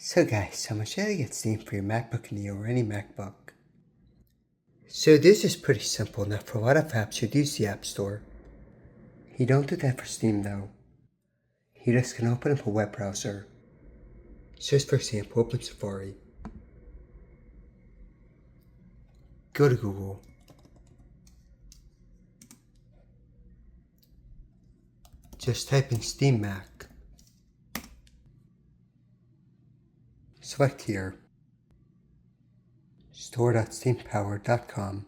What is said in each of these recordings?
So guys, I'm going to show you how to get Steam for your MacBook Neo or any MacBook. So this is pretty simple. Now for a lot of apps you'd use the App Store. You don't do that for Steam though. You just can open up a web browser. So just for example, open Safari. Go to Google. Just type in Steam Mac. Select here. Store.steampower.com.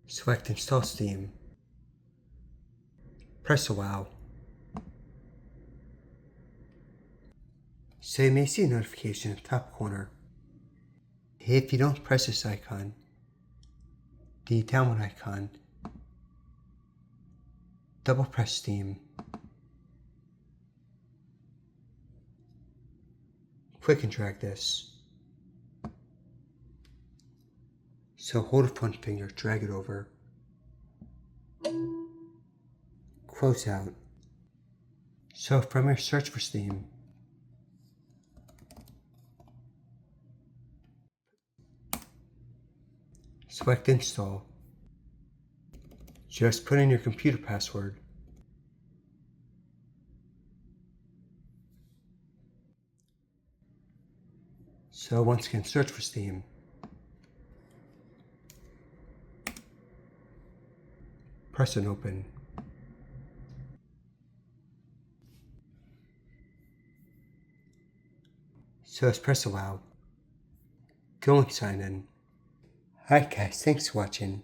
Select Install Steam. Press Allow. So you may see a notification in the top corner. If you don't press this icon, the download icon, double press Steam. Click and drag this. So hold the front finger, drag it over. Close out. So from your search for Steam, select Install. Just put in your computer password. So once again, search for Steam. Press and open. So let's press Allow. Go and sign in. Alright guys, thanks for watching.